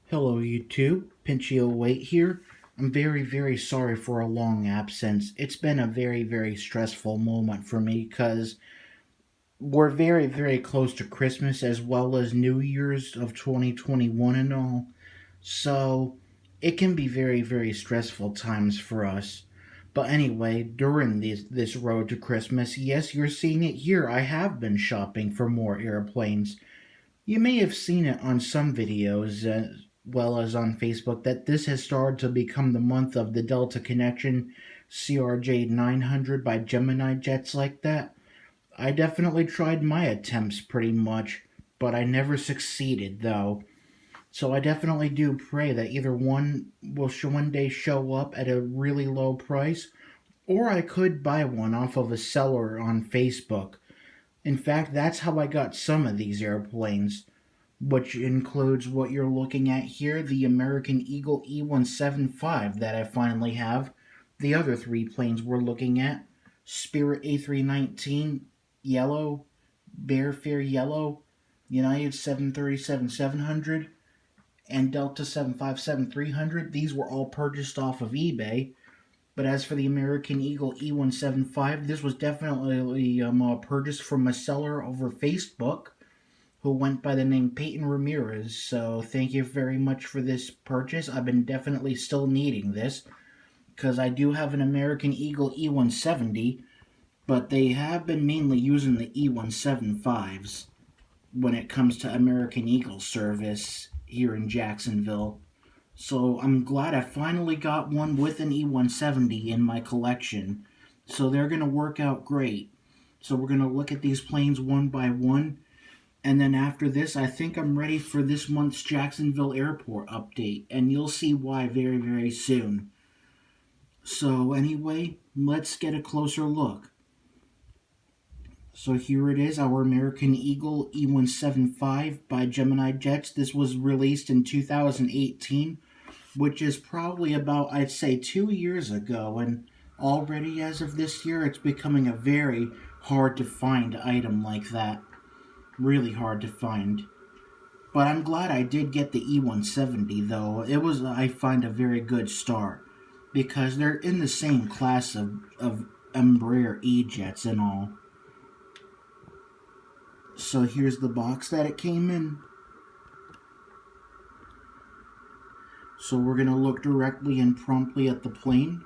Hello, YouTube. Pinchio08 here. I'm very sorry for a long absence. It's been a very stressful moment for me because we're very close to Christmas as well as New Year's of 2021 and all. So it can be very stressful times for us. But anyway, during this road to Christmas, yes, you're seeing it here. I have been shopping for more airplanes. You may have seen it on some videos, as well as on Facebook, that this has started to become the month of the Delta Connection CRJ 900 by GeminiJets like that. I definitely tried my attempts pretty much, but I never succeeded though. So I definitely do pray that either one will one day show up at a really low price, or I could buy one off of a seller on Facebook. In fact, that's how I got some of these airplanes, which includes what you're looking at here, the American Eagle E175 that I finally have. The other three planes we're looking at, Spirit A319 Yellow, Bearfair Yellow, United 737-700, and Delta 757-300. These were all purchased off of eBay. But as for the American Eagle E175, this was definitely purchased from a seller over Facebook who went by the name Peyton Ramirez. So thank you very much for this purchase. I've been definitely still needing this because I do have an American Eagle E170, but they have been mainly using the E175s when it comes to American Eagle service here in Jacksonville. So I'm glad I finally got one with an E170 in my collection. So they're going to work out great. So we're going to look at these planes one by one. And then after this, I think I'm ready for this month's Jacksonville Airport update. And you'll see why very soon. So anyway, let's get a closer look. So here it is, our American Eagle E175 by GeminiJets. This was released in 2018, which is probably about, I'd say, 2 years ago. And already as of this year, it's becoming a very hard to find item like that. Really hard to find. But I'm glad I did get the E170 though. It was, I find, a very good start because they're in the same class of Embraer E-jets and all. So here's the box that it came in. So we're going to look directly and promptly at the plane.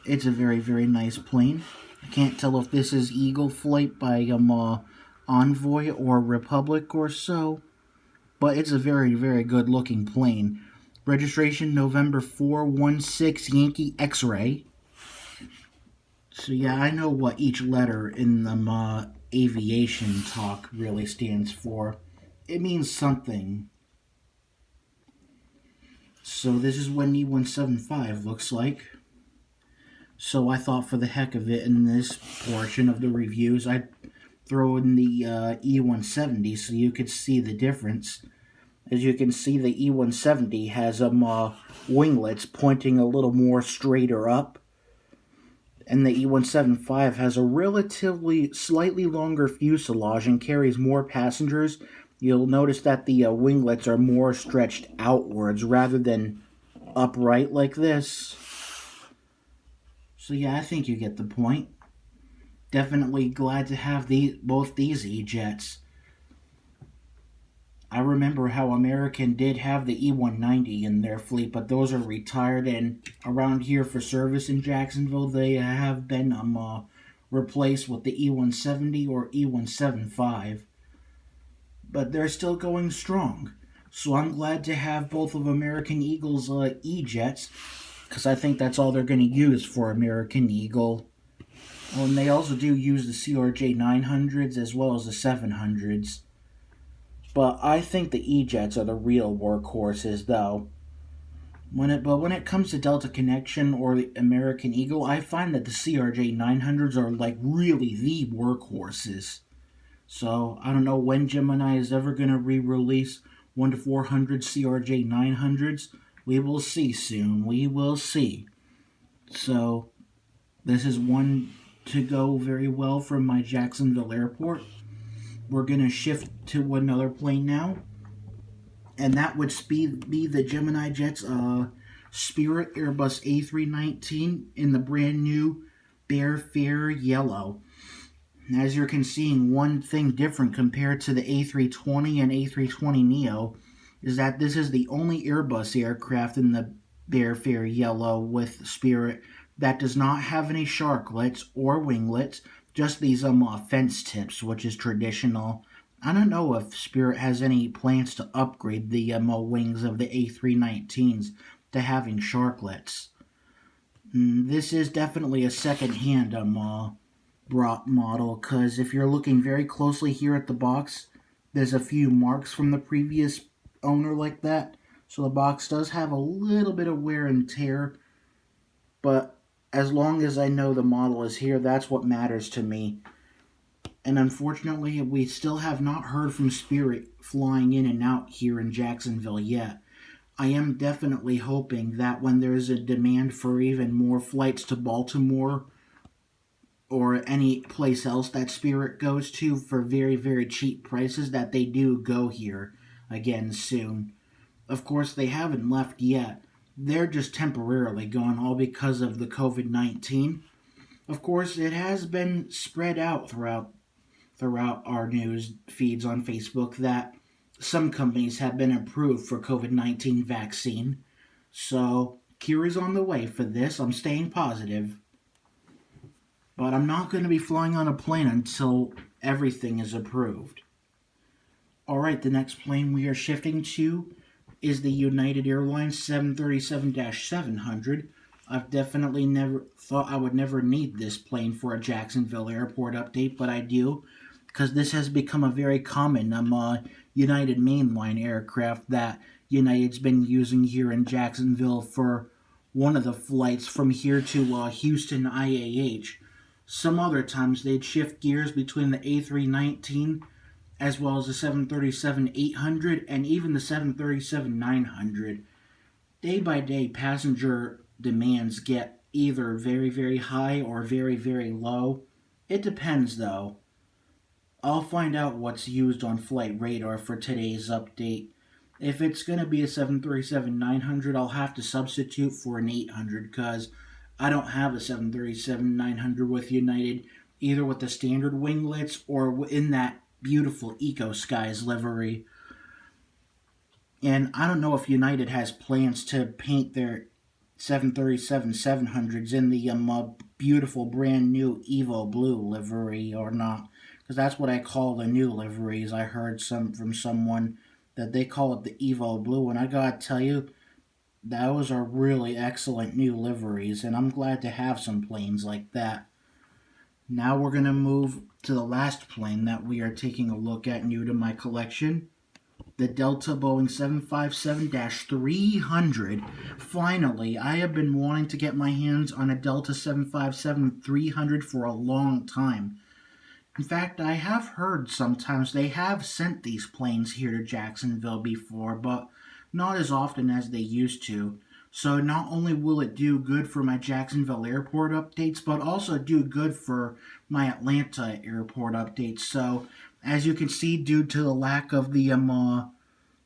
It's a very nice plane. I can't tell if this is Eagle Flight by Envoy or Republic or so, but it's a very good looking plane. Registration November 416 Yankee X-Ray. So yeah, I know what each letter in the aviation talk really stands for. It means something. So this is what an E175 looks like. So I thought for the heck of it, in this portion of the reviews, I'd throw in the E170 so you could see the difference. As you can see, the E170 has winglets pointing a little more straighter up, and the E175 has a relatively slightly longer fuselage and carries more passengers. You'll notice that the winglets are more stretched outwards rather than upright like this. So yeah, I think you get the point. Definitely glad to have both these E-jets. I remember how American did have the E190 in their fleet, but those are retired, and around here for service in Jacksonville, they have been replaced with the E170 or E175. But they're still going strong. So I'm glad to have both of American Eagle's E-jets, because I think that's all they're going to use for American Eagle. Oh, and they also do use the CRJ 900s as well as the 700s. But I think the E-jets are the real workhorses, though. When it comes to Delta Connection or the American Eagle, I find that the CRJ 900s are like really the workhorses. So I don't know when Gemini is ever going to re-release 1 to 400 CRJ 900s. We will see soon. We will see. So this is one to go very well from my Jacksonville airport. we're going to shift to another plane now, and that would be the GeminiJets Spirit Airbus A319 in the brand new Bear Fair Yellow. As you can see, one thing different compared to the A320 and A320neo is that this is the only Airbus aircraft in the Bear Fair Yellow with Spirit that does not have any sharklets or winglets, just these fence tips, which is traditional. I don't know if Spirit has any plans to upgrade the wings of the A319s to having sharklets. This is definitely a second-hand brought model, because if you're looking very closely here at the box, there's a few marks from the previous owner like that. So the box does have a little bit of wear and tear, but as long as I know the model is here, that's what matters to me. And unfortunately, we still have not heard from Spirit flying in and out here in Jacksonville yet. I am definitely hoping that when there's a demand for even more flights to Baltimore or any place else that Spirit goes to for very, very cheap prices, that they do go here again soon. Of course, they haven't left yet. They're just temporarily gone, all because of the COVID-19. Of course, it has been spread out throughout our news feeds on Facebook that some companies have been approved for COVID-19 vaccine. So, cure is on the way for this. I'm staying positive. But I'm not going to be flying on a plane until everything is approved. Alright, the next plane we are shifting to is the United Airlines 737-700. I've definitely never thought I would never need this plane for a Jacksonville airport update, but I do, because this has become a very common United mainline aircraft that United's been using here in Jacksonville for one of the flights from here to Houston IAH. Some other times they'd shift gears between the A319 as well as the 737-800 and even the 737-900. Day by day, passenger demands get either very, very high or very, very low. It depends, though. I'll find out what's used on Flight Radar for today's update. If it's going to be a 737-900, I'll have to substitute for an 800 because I don't have a 737-900 with United, either with the standard winglets or in that beautiful Eco Skies livery. And I don't know if United has plans to paint their 737-700s in the beautiful brand new Evo Blue livery or not. Because that's what I call the new liveries. I heard from someone that they call it the Evo Blue, and I gotta tell you, those are really excellent new liveries, and I'm glad to have some planes like that. Now we're going to move to the last plane that we are taking a look at new to my collection, the Delta Boeing 757-300. Finally, I have been wanting to get my hands on a Delta 757-300 for a long time. In fact, I have heard sometimes they have sent these planes here to Jacksonville before, but not as often as they used to. So not only will it do good for my Jacksonville airport updates, but also do good for my Atlanta airport updates. So as you can see, due to the lack of the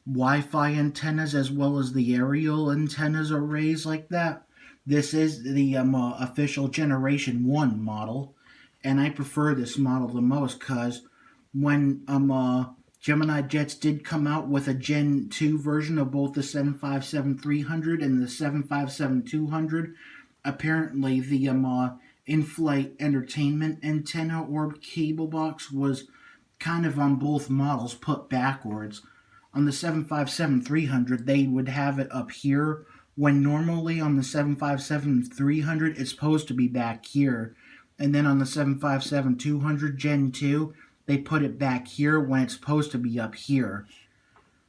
Wi-Fi antennas as well as the aerial antennas arrays like that, this is the official Generation 1 model. And I prefer this model the most because when GeminiJets did come out with a Gen 2 version of both the 757-300 and the 757-200. Apparently, the in-flight entertainment antenna or cable box was kind of on both models put backwards. On the 757-300, they would have it up here, when normally on the 757-300, it's supposed to be back here. And then on the 757-200 Gen 2, they put it back here when it's supposed to be up here.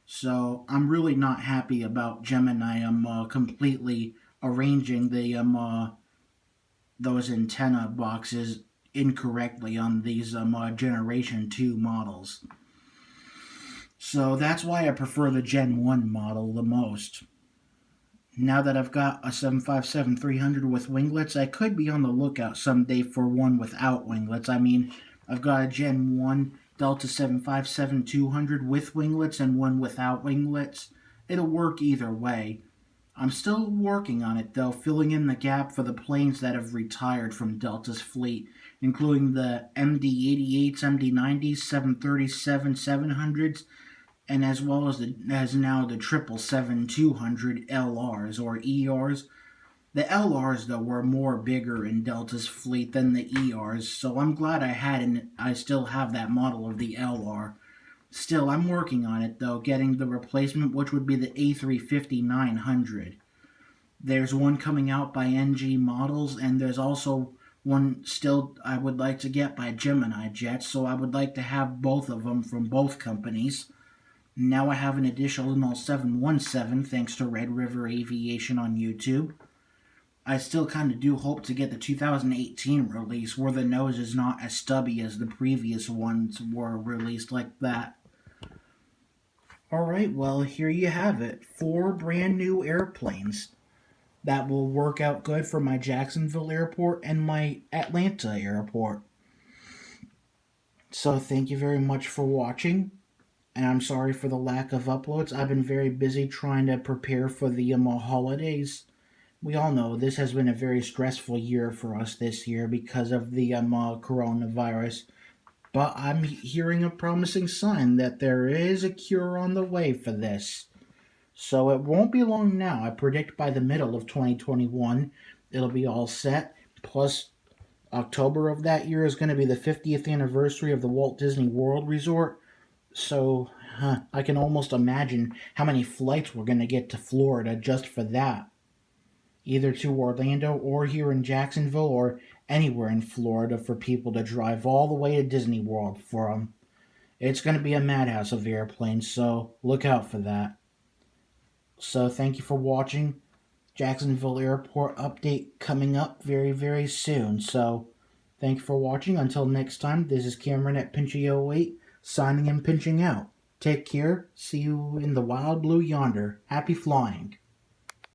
So I'm really not happy about Gemini. I'm completely arranging the those antenna boxes incorrectly on these Generation 2 models. So that's why I prefer the Gen 1 model the most. Now that I've got a 757-300 with winglets, I could be on the lookout someday for one without winglets. I mean, I've got a Gen 1 Delta 757-200 with winglets and one without winglets. It'll work either way. I'm still working on it though, filling in the gap for the planes that have retired from Delta's fleet, including the MD-88s, MD-90s, 737-700s, and as well as now the 777-200 LRs or ERs. The LRs though were more bigger in Delta's fleet than the ERs, so I'm glad I still have that model of the LR. Still, I'm working on it though, getting the replacement, which would be the A350-900. There's one coming out by NG Models, and there's also one still I would like to get by GeminiJets, so I would like to have both of them from both companies. Now I have an additional 717 thanks to Red River Aviation on YouTube. I still kind of do hope to get the 2018 release where the nose is not as stubby as the previous ones were released like that. Alright, well, here you have it. 4 brand new airplanes that will work out good for my Jacksonville airport and my Atlanta airport. So thank you very much for watching, and I'm sorry for the lack of uploads. I've been very busy trying to prepare for the holidays. We all know this has been a very stressful year for us this year because of the coronavirus. But I'm hearing a promising sign that there is a cure on the way for this. So it won't be long now. I predict by the middle of 2021, it'll be all set. Plus, October of that year is going to be the 50th anniversary of the Walt Disney World Resort. So I can almost imagine how many flights we're going to get to Florida just for that. Either to Orlando or here in Jacksonville or anywhere in Florida for people to drive all the way to Disney World for them. It's going to be a madhouse of airplanes, so look out for that. So thank you for watching. Jacksonville Airport update coming up very, very soon. So thank you for watching. Until next time, this is Cameron at Pinchy08 signing and pinching out. Take care. See you in the wild blue yonder. Happy flying.